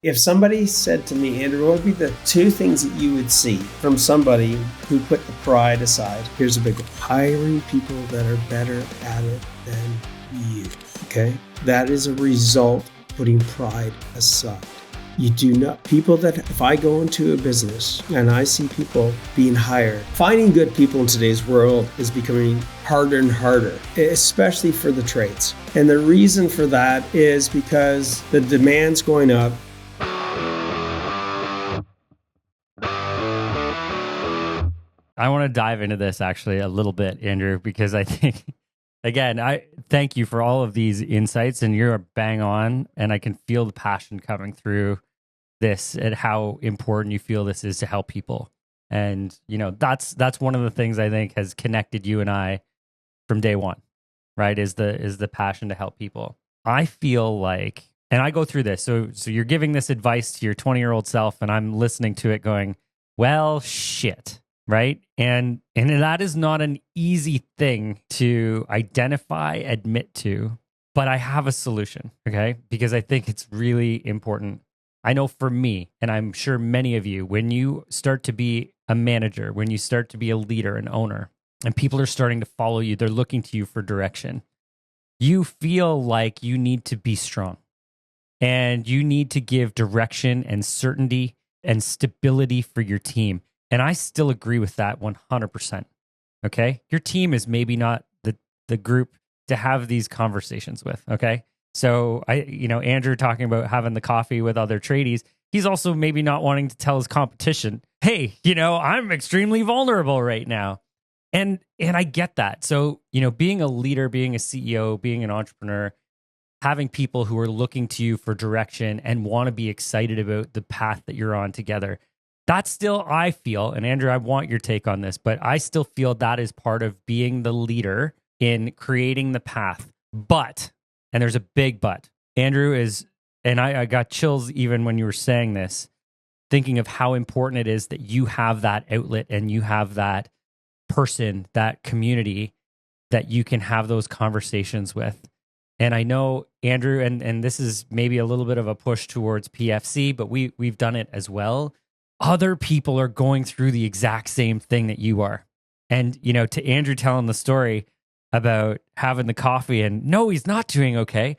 If somebody said to me, Andrew, what would be the two things that you would see from somebody who put the pride aside? Here's a big one. Hiring people that are better at it than you, okay? That is a result of putting pride aside. You do not, people that, if I go into a business and I see people being hired, finding good people in today's world is becoming harder and harder, especially for the trades. And the reason for that is because the demand's going up. I want to dive into this actually a little bit, Andrew, because I think, again, I thank you for all of these insights, and you're bang on, and I can feel the passion coming through this and how important you feel this is to help people. And, you know, that's one of the things I think has connected you and I from day one, right? Is the passion to help people. I feel like, and I go through this. So you're giving this advice to your 20-year-old self, and I'm listening to it going, well, shit. Right. And that is not an easy thing to identify, admit to, but I have a solution. Okay. Because I think it's really important. I know for me, and I'm sure many of you, when you start to be a manager, when you start to be a leader, an owner, and people are starting to follow you, they're looking to you for direction. You feel like you need to be strong and you need to give direction and certainty and stability for your team. And I still agree with that 100%. Okay. Your team is maybe not the group to have these conversations with. Okay. So Andrew talking about having the coffee with other tradies, he's also maybe not wanting to tell his competition, hey, I'm extremely vulnerable right now. And I get that. So, being a leader, being a CEO, being an entrepreneur, having people who are looking to you for direction and want to be excited about the path that you're on together. That's still, I feel, and Andrew, I want your take on this, but I still feel that is part of being the leader in creating the path. But, and there's a big but, Andrew is, and I got chills even when you were saying this, thinking of how important it is that you have that outlet and you have that person, that community that you can have those conversations with. And I know, Andrew, and this is maybe a little bit of a push towards PFC, but we've done it as well. Other people are going through the exact same thing that you are. And, to Andrew telling the story about having the coffee and no, he's not doing okay.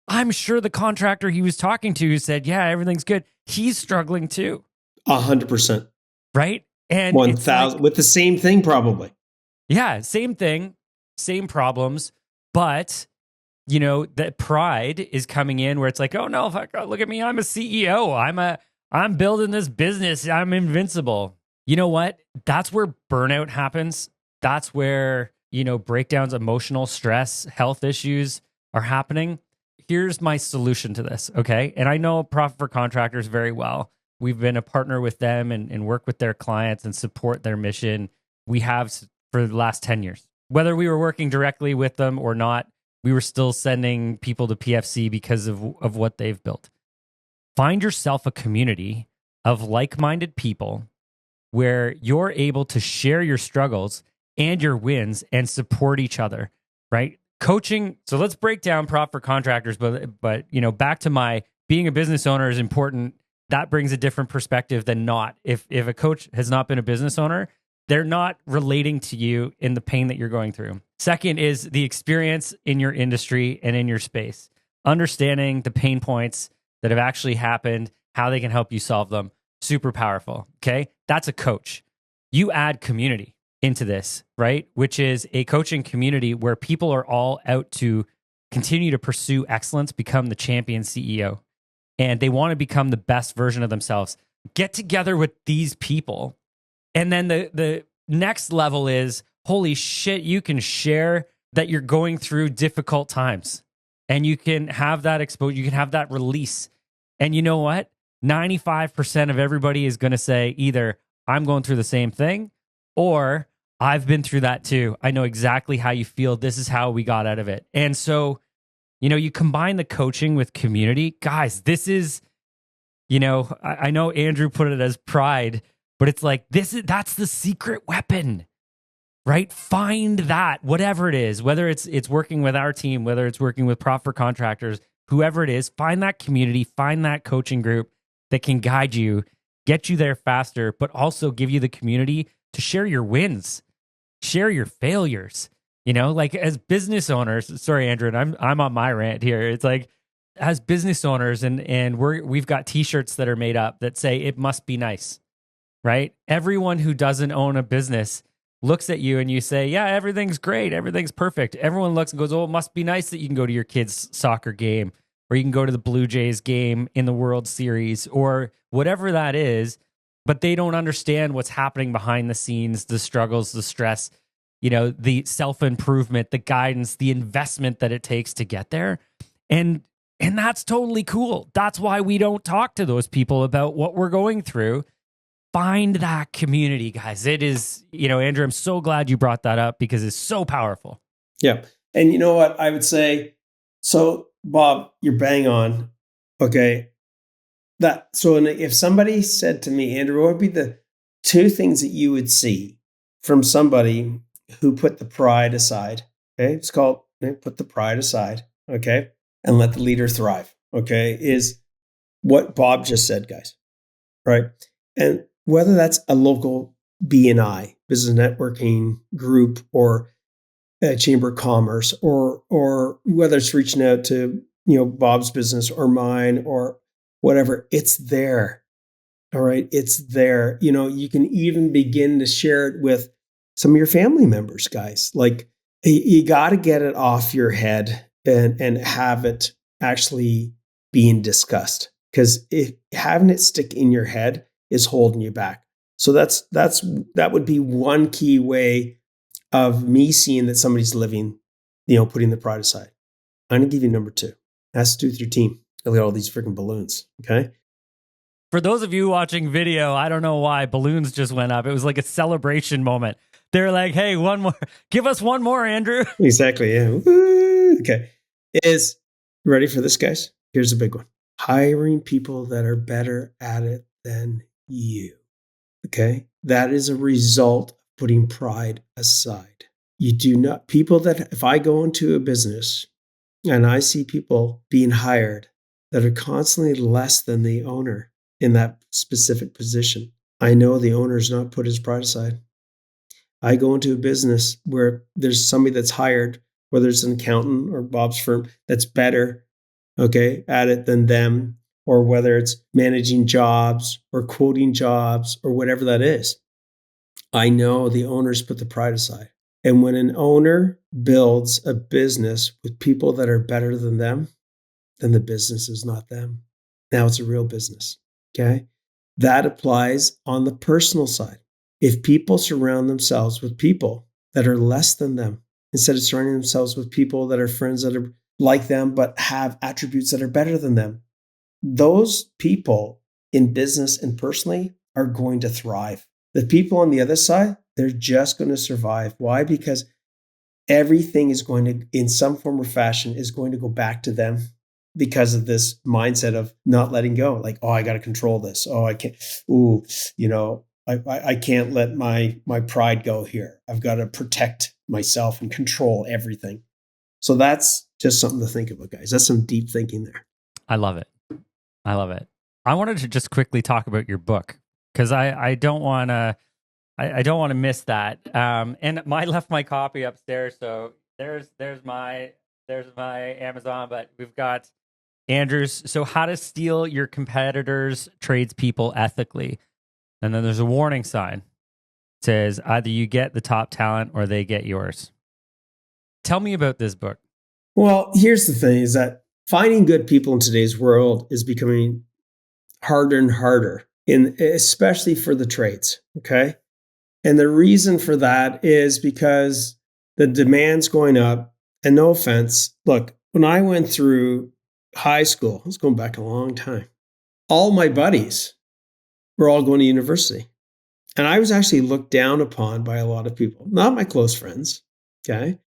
I'm sure the contractor he was talking to said, yeah, everything's good. He's struggling too. 100%. Right? And 1,000 with the same thing, probably. Yeah, same thing, same problems. But, that pride is coming in where it's like, oh no, look at me. I'm a CEO. I'm building this business. I'm invincible. You know what? That's where burnout happens. That's where, breakdowns, emotional stress, health issues are happening. Here's my solution to this, okay? And I know Profit for Contractors very well. We've been a partner with them and work with their clients and support their mission. We have for the last 10 years. Whether we were working directly with them or not, we were still sending people to PFC because of what they've built. Find yourself a community of like-minded people where you're able to share your struggles and your wins and support each other, right? Coaching. So let's break down Profit for Contractors, but back to my being a business owner is important. That brings a different perspective than not. If a coach has not been a business owner, they're not relating to you in the pain that you're going through. Second is the experience in your industry and in your space, understanding the pain points that have actually happened, how they can help you solve them. Super powerful. Okay. That's a coach. You add community into this, right? Which is a coaching community where people are all out to continue to pursue excellence, become the champion CEO, and they want to become the best version of themselves. Get together with these people. And then the next level is, holy shit, you can share that you're going through difficult times. And you can have that exposure, you can have that release. And you know what? 95% of everybody is going to say either I'm going through the same thing or I've been through that too. I know exactly how you feel. This is how we got out of it. And so, you combine the coaching with community. Guys, this is, I know Andrew put it as pride, but it's like that's the secret weapon. Right? Find that, whatever it is, whether it's working with our team, whether it's working with Profit for Contractors, whoever it is, find that community, find that coaching group that can guide you, get you there faster, but also give you the community to share your wins, share your failures. You know, like as business owners, sorry, Andrew, and I'm on my rant here. It's like as business owners and we've got t-shirts that are made up that say it must be nice, right? Everyone who doesn't own a business looks at you and you say, yeah, everything's great, everything's perfect. Everyone looks and goes, oh, it must be nice that you can go to your kid's soccer game, or you can go to the Blue Jays game in the World Series, or whatever that is. But they don't understand what's happening behind the scenes, the struggles, the stress, you know, the self-improvement, the guidance, the investment that it takes to get there. And that's totally cool. That's why we don't talk to those people about what we're going through. Find that community, guys. It is, you know, Andrew, I'm so glad you brought that up because it's so powerful. Yeah. And you know what I would say? So, Bob, you're bang on. Okay. If somebody said to me, Andrew, what would be the two things that you would see from somebody who put the pride aside? Okay. It's called put the pride aside. Okay. And let the leader thrive. Okay. Is what Bob just said, guys. Right. And whether that's a local BNI, business networking group, or a chamber of commerce, or whether it's reaching out to, you know, Bob's business or mine or whatever, it's there. All right. It's there. You know, you can even begin to share it with some of your family members, guys. Like you got to get it off your head and have it actually being discussed. Because if having it stick in your head is holding you back. So that would be one key way of me seeing that somebody's living, you know, putting the pride aside. I'm gonna give you number two. It has to do with your team. Look at all these freaking balloons. Okay. For those of you watching video, I don't know why balloons just went up. It was like a celebration moment. They're like, hey, one more. Give us one more, Andrew. Exactly. Yeah. Woo. Okay. Is ready for this, guys? Here's a big one. Hiring people that are better at it than you. Okay. That is a result of putting pride aside. You do not, people that, if I go into a business and I see people being hired that are constantly less than the owner in that specific position, I know the owner's not put his pride aside. I go into a business where there's somebody that's hired, whether it's an accountant or Bob's firm, that's better, okay, at it than them, or whether it's managing jobs or quoting jobs or whatever that is. I know the owners put the pride aside. And when an owner builds a business with people that are better than them, then the business is not them. Now it's a real business. Okay. That applies on the personal side. If people surround themselves with people that are less than them, instead of surrounding themselves with people that are friends that are like them, but have attributes that are better than them, those people in business and personally are going to thrive. The people on the other side, they're just going to survive. Why? Because everything is going to, in some form or fashion, is going to go back to them because of this mindset of not letting go. Like, oh, I got to control this. Oh, I can't. Ooh, you know, I can't let my pride go here. I've got to protect myself and control everything. So that's just something to think about, guys. That's some deep thinking there. I love it. I love it. I wanted to just quickly talk about your book because I don't want to. I don't want to miss that. And I left my copy upstairs, so there's my Amazon, but we've got Andrew's. So how to steal your competitors' tradespeople ethically, and then there's a warning sign. It says either you get the top talent or they get yours. Tell me about this book. Well, here's the thing: is that finding good people in today's world is becoming harder and harder, especially for the trades. Okay. And the reason for that is because the demand's going up. And no offense, look, when I went through high school, it's going back a long time, all my buddies were all going to university. And I was actually looked down upon by a lot of people, not my close friends. Okay.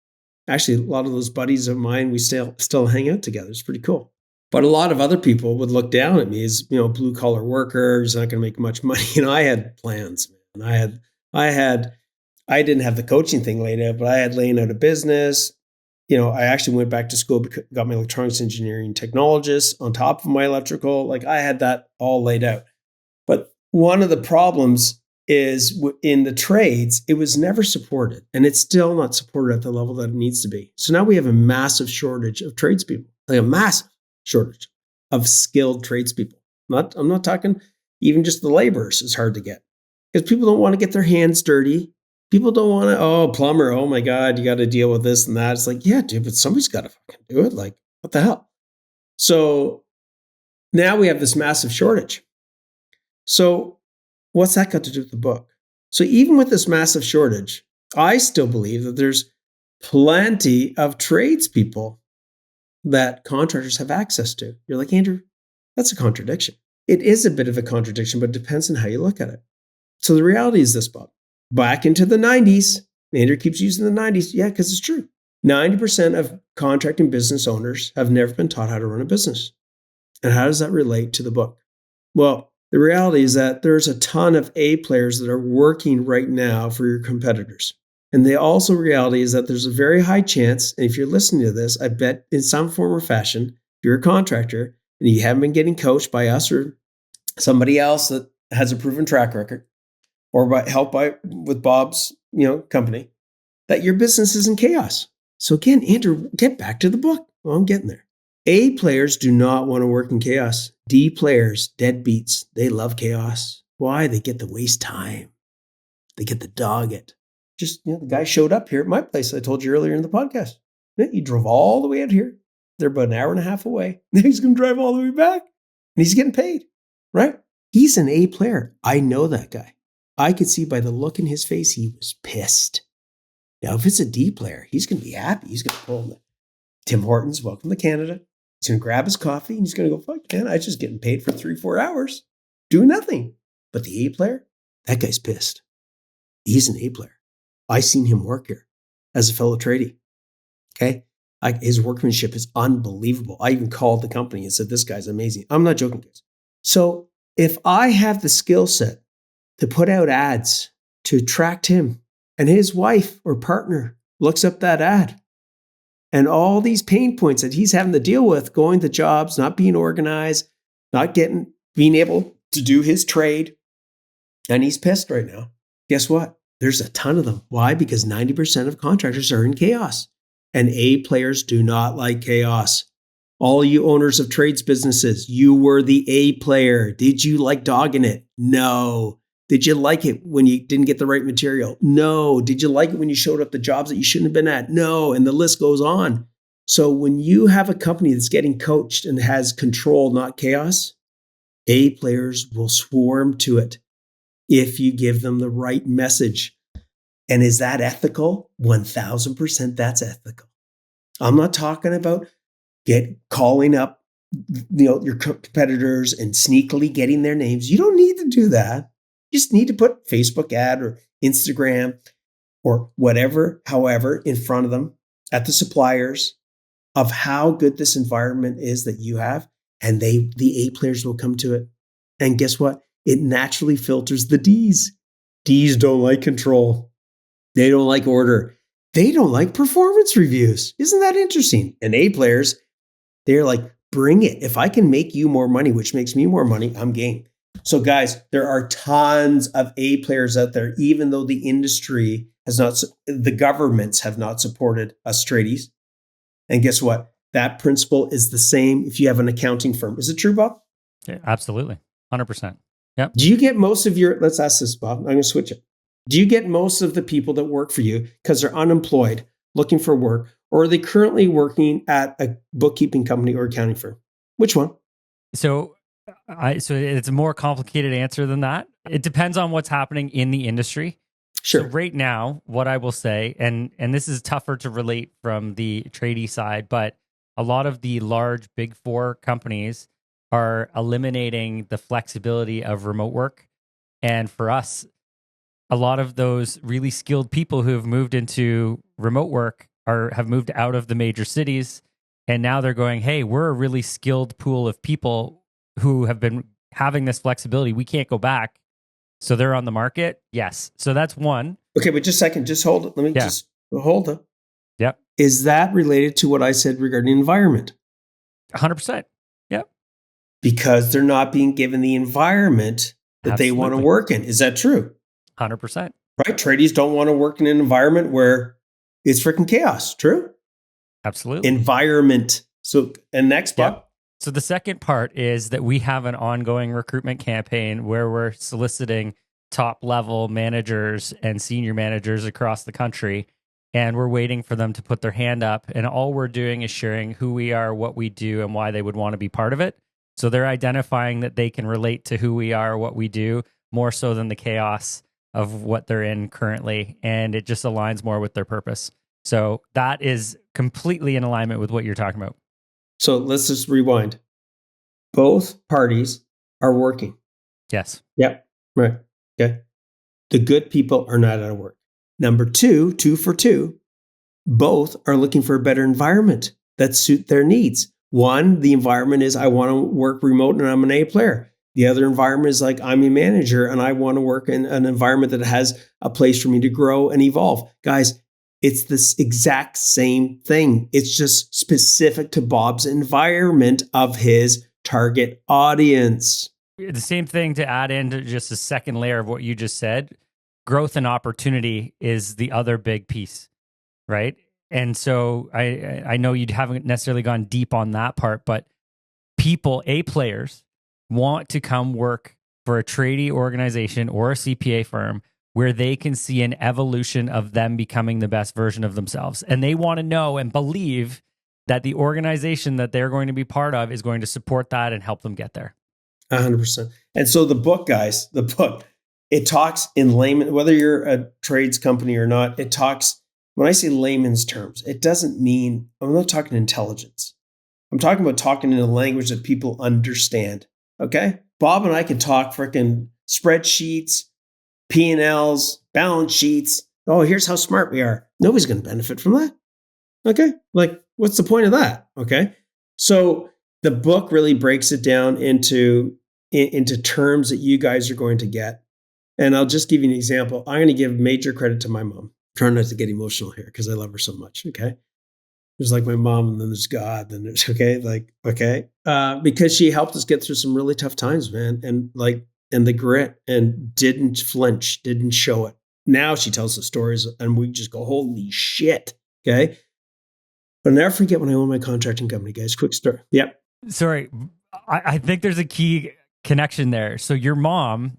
Actually, a lot of those buddies of mine, we still hang out together. It's pretty cool. But a lot of other people would look down at me as, you know, blue collar worker, who's not going to make much money. You know, I had plans, man. I didn't have the coaching thing laid out, but I had laying out a business. I actually went back to school, got my electronics engineering technologist on top of my electrical. Like I had that all laid out. But one of the problems is in the trades, it was never supported, and it's still not supported at the level that it needs to be. So now we have a massive shortage of tradespeople, like a massive shortage of skilled tradespeople. I'm not talking even just the laborers is hard to get because people don't want to get their hands dirty. People don't want to, plumber, oh my God, you got to deal with this and that. It's like, yeah, dude, but somebody's got to fucking do it. Like, what the hell? So now we have this massive shortage. So what's that got to do with the book? So even with this massive shortage, I still believe that there's plenty of tradespeople that contractors have access to. You're like, Andrew, that's a contradiction. It is a bit of a contradiction, but it depends on how you look at it. So the reality is this, Bob. Back into the 90s, Andrew keeps using the 90s. Yeah, because it's true. 90% of contracting business owners have never been taught how to run a business. And how does that relate to the book? Well, the reality is that there's a ton of A players that are working right now for your competitors. And the also reality is that there's a very high chance, and if you're listening to this, I bet in some form or fashion, if you're a contractor and you haven't been getting coached by us or somebody else that has a proven track record, or with Bob's, company, that your business is in chaos. So again, Andrew, get back to the book. Well, I'm getting there. A players do not want to work in chaos. D players, deadbeats, they love chaos. Why? They get to waste time. They get to dog it. Just, the guy showed up here at my place. I told you earlier in the podcast. He drove all the way out here. They're about an hour and a half away. Now he's going to drive all the way back. And he's getting paid, right? He's an A player. I know that guy. I could see by the look in his face, he was pissed. Now, if it's a D player, he's going to be happy. He's going to pull him. Tim Hortons, welcome to Canada. He's going to grab his coffee and he's going to go, fuck, man, I was just getting paid for 3-4 hours doing nothing. But the A player, that guy's pissed. He's an A player. I seen him work here as a fellow tradie. Okay. His workmanship is unbelievable. I even called the company and said, this guy's amazing. I'm not joking, guys. So if I have the skill set to put out ads to attract him, and his wife or partner looks up that ad, and all these pain points that he's having to deal with, going to jobs, not being organized, being able to do his trade, and he's pissed right now. Guess what? There's a ton of them. Why? Because 90% of contractors are in chaos, and A players do not like chaos. All you owners of trades businesses, you were the A player. Did you like dogging it? No. Did you like it when you didn't get the right material? No. Did you like it when you showed up the jobs that you shouldn't have been at? No. And the list goes on. So when you have a company that's getting coached and has control, not chaos, A players will swarm to it if you give them the right message. And is that ethical? 1000% that's ethical. I'm not talking about calling up your competitors and sneakily getting their names. You don't need to do that. You just need to put Facebook ad or Instagram or whatever, however, in front of them at the suppliers of how good this environment is that you have. And the A players will come to it. And guess what? It naturally filters the Ds. Ds don't like control. They don't like order. They don't like performance reviews. Isn't that interesting? And A players, they're like, bring it. If I can make you more money, which makes me more money, I'm game. So guys, there are tons of A players out there, even though the industry the governments have not supported us tradies. And guess what? That principle is the same if you have an accounting firm. Is it true, Bob? Yeah, absolutely. 100%. Yep. Do you get most of let's ask this, Bob. I'm going to switch it. Do you get most of the people that work for you because they're unemployed, looking for work, or are they currently working at a bookkeeping company or accounting firm? Which one? So it's a more complicated answer than that. It depends on what's happening in the industry. Sure. So right now, what I will say, and this is tougher to relate from the tradie side, but a lot of the large big four companies are eliminating the flexibility of remote work. And for us, a lot of those really skilled people who have moved into remote work have moved out of the major cities. And now they're going, hey, we're a really skilled pool of people who have been having this flexibility. We can't go back. So they're on the market. Yes. So that's one. Okay, but just a second. Just hold it. Let me just hold it. Yep. Is that related to what I said regarding environment? 100%. Yep. Because they're not being given the environment that they want to Absolutely. work in. Is that true? 100%. Right? Tradies don't want to work in an environment where it's freaking chaos. True? Absolutely. Environment. So, and next, Bob. Yep. So the second part is that we have an ongoing recruitment campaign where we're soliciting top level managers and senior managers across the country. And we're waiting for them to put their hand up. And all we're doing is sharing who we are, what we do, and why they would want to be part of it. So they're identifying that they can relate to who we are, what we do, more so than the chaos of what they're in currently. And it just aligns more with their purpose. So that is completely in alignment with what you're talking about. So let's just rewind. Both parties are working. Yes. Yep. Right. Okay. The good people are not out of work. Number two for two, both are looking for a better environment that suit their needs. One, the environment is I want to work remote and I'm an A player. The other environment is like I'm a manager and I want to work in an environment that has a place for me to grow and evolve. Guys, it's this exact same thing. It's just specific to Bob's environment of his target audience. The same thing to add into just a second layer of what you just said. Growth and opportunity is the other big piece, right? And so I know you haven't necessarily gone deep on that part, but people, A players, want to come work for a tradie organization or a CPA firm where they can see an evolution of them becoming the best version of themselves. And they want to know and believe that the organization that they're going to be part of is going to support that and help them get there. 100%. And so the book, guys, it talks in layman, whether you're a trades company or not, it talks, when I say layman's terms, it doesn't mean, I'm not talking intelligence. I'm talking about talking in a language that people understand. Okay? Bob and I can talk freaking spreadsheets, P&Ls, balance sheets. Oh, here's how smart we are. Nobody's going to benefit from that. Okay? Like, what's the point of that? Okay? So the book really breaks it down into terms that you guys are going to get. And I'll just give you an example. I'm going to give major credit to my mom. Trying not to get emotional here because I love her so much. Okay. There's like my mom, and then there's God, then there's because she helped us get through some really tough times, man. And the grit and didn't flinch, didn't show it. Now she tells the stories and we just go, holy shit. Okay. But I'll never forget when I owned my contracting company, guys. Quick story. Yep. Sorry. I think there's a key connection there. So your mom,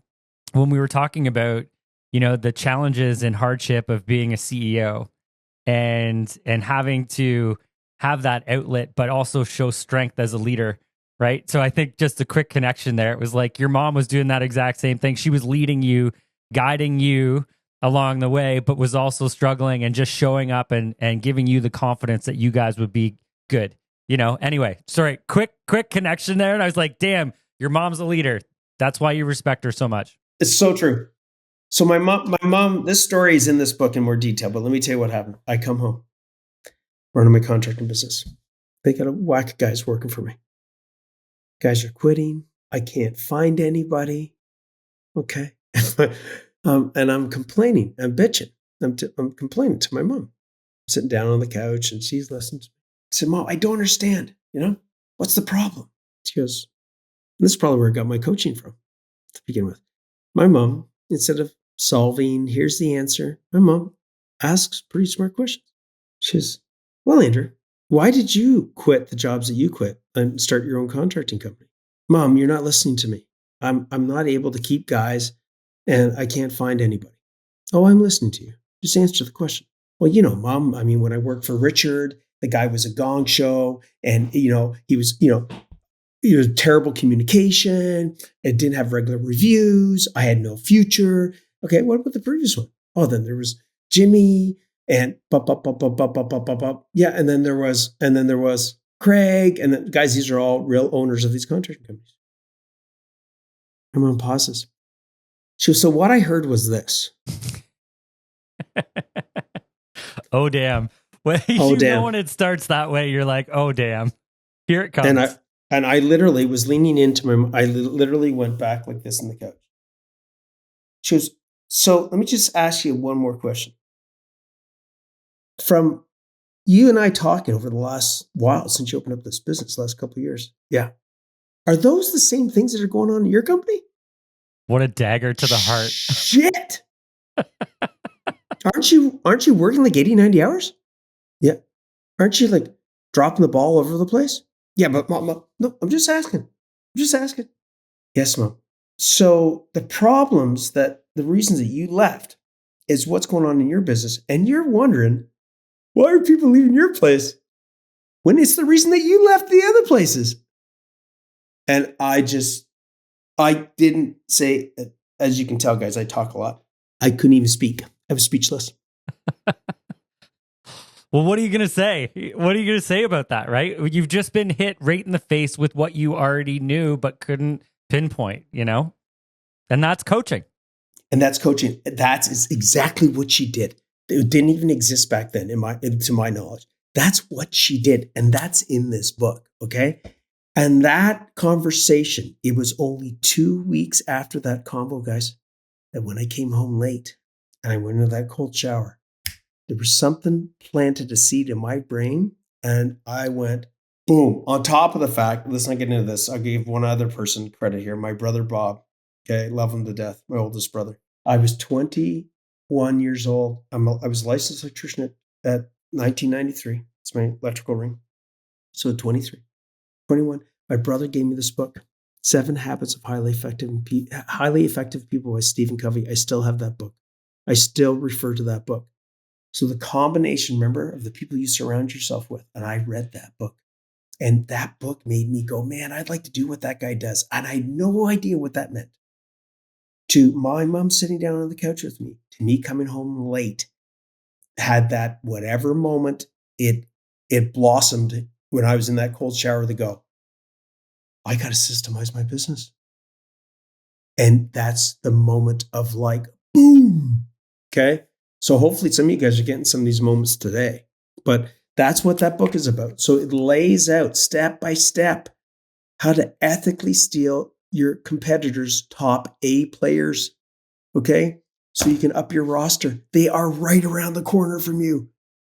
when we were talking about, the challenges and hardship of being a CEO and having to have that outlet, but also show strength as a leader, right? So I think just a quick connection there. It was like your mom was doing that exact same thing. She was leading you, guiding you along the way, but was also struggling and just showing up and giving you the confidence that you guys would be good. Anyway, sorry, quick connection there. And I was like, damn, your mom's a leader. That's why you respect her so much. It's so true. So my mom, this story is in this book in more detail, but let me tell you what happened. I come home, running my contracting business. They got a whack of guys working for me. Guys are quitting. I can't find anybody. Okay. And I'm complaining. I'm bitching. I'm complaining to my mom. I'm sitting down on the couch and she's listening to me. I said, Mom, I don't understand. What's the problem? She goes, and this is probably where I got my coaching from to begin with. My mom, instead of solving, here's the answer, my mom asks pretty smart questions. She says, well, Andrew, why did you quit the jobs that you quit and start your own contracting company? Mom, you're not listening to me. I'm not able to keep guys and I can't find anybody. Oh, I'm listening to you. Just answer the question. Well, Mom, when I worked for Richard, the guy was a gong show and, he was, it was terrible communication. It didn't have regular reviews. I had no future. Okay, what about the previous one? Oh, then there was Jimmy and yeah, and then there was Craig, and then, guys, these are all real owners of these contracting companies. My mom pauses. She goes, so what I heard was this. Oh damn! Well, damn. When it starts that way, you're like, oh damn, here it comes. And I literally was leaning into I literally went back like this in the couch. She goes, so let me just ask you one more question. From you and I talking over the last while since you opened up this business, last couple of years. Yeah. Are those the same things that are going on in your company? What a dagger to the heart. Shit. Aren't you working like 80, 90 hours? Yeah. Aren't you like dropping the ball all over the place? Yeah, but mom, no, I'm just asking. I'm just asking. Yes, mom. So the reasons that you left is what's going on in your business. And you're wondering, why are people leaving your place when it's the reason that you left the other places? And I didn't say, as you can tell, guys, I talk a lot. I couldn't even speak. I was speechless. Well, what are you going to say? What are you going to say about that, right? You've just been hit right in the face with what you already knew but couldn't pinpoint, And that's coaching. And that's coaching. That's exactly what she did. It didn't even exist back then, to my knowledge. That's what she did. And that's in this book, okay? And that conversation, it was only 2 weeks after that convo, guys, that when I came home late and I went into that cold shower, there was something planted a seed in my brain, and I went, boom. On top of the fact, let's not get into this. I'll give one other person credit here. My brother, Bob. Okay, love him to death. My oldest brother. I was 21 years old. I was a licensed electrician at 1993. It's my electrical ring. So 23, 21. My brother gave me this book, 7 Habits of Highly Effective People by Stephen Covey. I still have that book. I still refer to that book. So the combination, remember, of the people you surround yourself with. And I read that book. And that book made me go, man, I'd like to do what that guy does. And I had no idea what that meant. To my mom sitting down on the couch with me, to me coming home late, had that whatever moment, it blossomed when I was in that cold shower to go, I got to systemize my business. And that's the moment of like, boom. Okay. So hopefully some of you guys are getting some of these moments today, but that's what that book is about. So it lays out step by step how to ethically steal your competitors' top A players. Okay. So you can up your roster. They are right around the corner from you.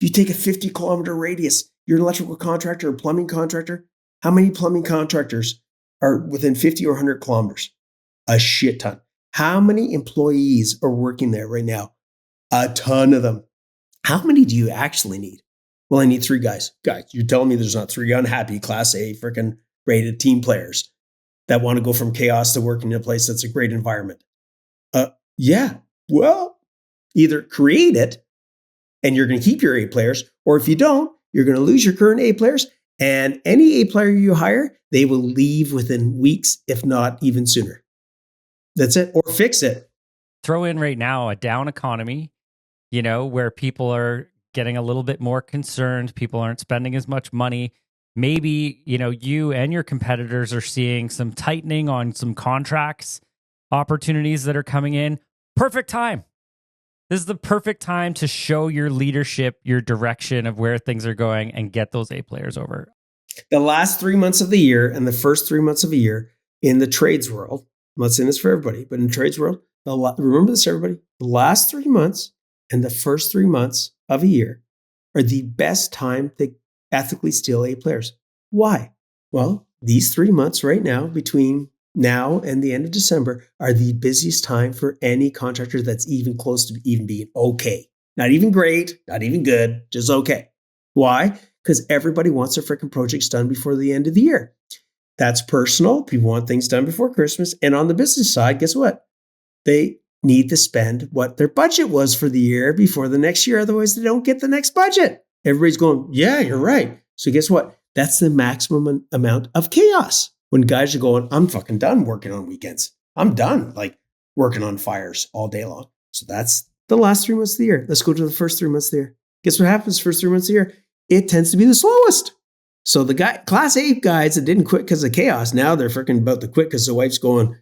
If you take a 50-kilometer radius, you're an electrical contractor or plumbing contractor. How many plumbing contractors are within 50 or 100 kilometers? A shit ton. How many employees are working there right now? A ton of them. How many do you actually need? Well, I need 3 guys. Guys, you're telling me there's not 3 unhappy Class A freaking rated team players that want to go from chaos to working in a place that's a great environment? Yeah. Well, either create it and you're going to keep your A players, or if you don't, you're going to lose your current A players. And any A player you hire, they will leave within weeks, if not even sooner. That's it. Or fix it. Throw in right now a down economy, where people are getting a little bit more concerned. People aren't spending as much money. Maybe, you and your competitors are seeing some tightening on some contracts, opportunities that are coming in. Perfect time. This is the perfect time to show your leadership, your direction of where things are going, and get those A players over. The last 3 months of the year and the first 3 months of a year in the trades world, I'm not saying this for everybody, but in the trades world, remember this, everybody, the last 3 months and the first 3 months of a year are the best time to ethically steal A players. Why? Well, these 3 months right now, between now and the end of December, are the busiest time for any contractor that's even close to even being okay. Not even great, not even good, just okay. Why? Because everybody wants their freaking projects done before the end of the year. That's personal. People want things done before Christmas. And on the business side, guess what? They need to spend what their budget was for the year before the next year. Otherwise, they don't get the next budget. Everybody's going, yeah, you're right. So guess what? That's the maximum amount of chaos. When guys are going, I'm fucking done working on weekends. I'm done like working on fires all day long. So that's the last 3 months of the year. Let's go to the first 3 months of the year. Guess what happens first 3 months of the year? It tends to be the slowest. So the Class A guys that didn't quit because of chaos, now they're freaking about to quit because the wife's going,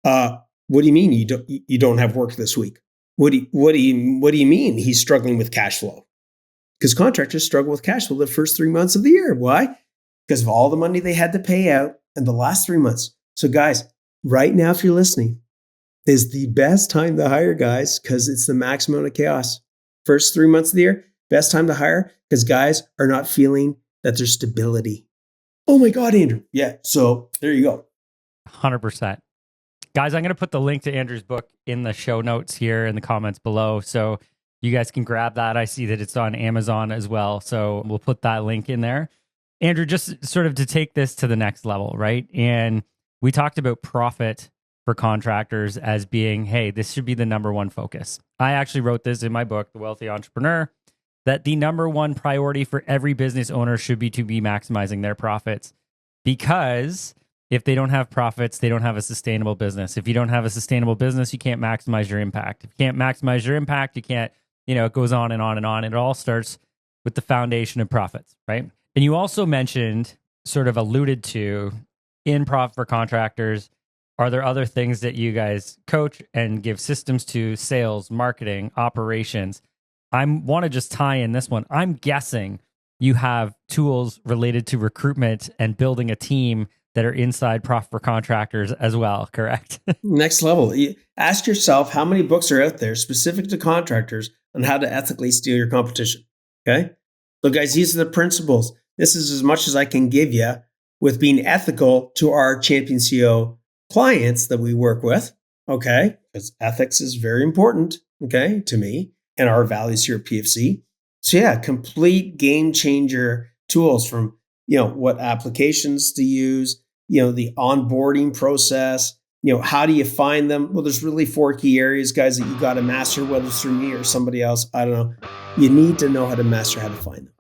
what do you mean you don't have work this week? What do you mean he's struggling with cash flow? Because contractors struggle with cash flow the first 3 months of the year. Why? Because of all the money they had to pay out in the last 3 months. So guys, right now, if you're listening, is the best time to hire guys because it's the maximum amount of chaos. First 3 months of the year, Best time to hire because guys are not feeling that there's stability. Oh my God, Andrew. Yeah. So there you go. 100%. Guys, I'm going to put the link to Andrew's book in the show notes here in the comments below. So you guys can grab that. I see that it's on Amazon as well. So we'll put that link in there. Andrew, just sort of to take this to the next level, right? And we talked about profit for contractors as being, hey, this should be the number one focus. I actually wrote this in my book, The Wealthy Entrepreneur, that the number one priority for every business owner should be to be maximizing their profits. Because if they don't have profits, they don't have a sustainable business. If you don't have a sustainable business, you can't maximize your impact. If you can't maximize your impact, you can't, it goes on and on and on. It all starts with the foundation of profits, right? And you also mentioned, sort of alluded to, in Profit for Contractors, are there other things that you guys coach and give systems to, sales, marketing, operations? I want to just tie in this one. I'm guessing you have tools related to recruitment and building a team that are inside Profit for Contractors as well, correct? Next level. Ask yourself how many books are out there specific to contractors on how to ethically steal your competition. Okay. So guys, these are the principles. This is as much as I can give you with being ethical to our Champion CEO clients that we work with. Okay. Because ethics is very important. Okay. To me and our values here at PFC. So yeah, complete game changer tools from, what applications to use, the onboarding process, how do you find them? Well, there's really 4 key areas, guys, that you got to master, whether it's through me or somebody else. I don't know. You need to know how to master how to find them.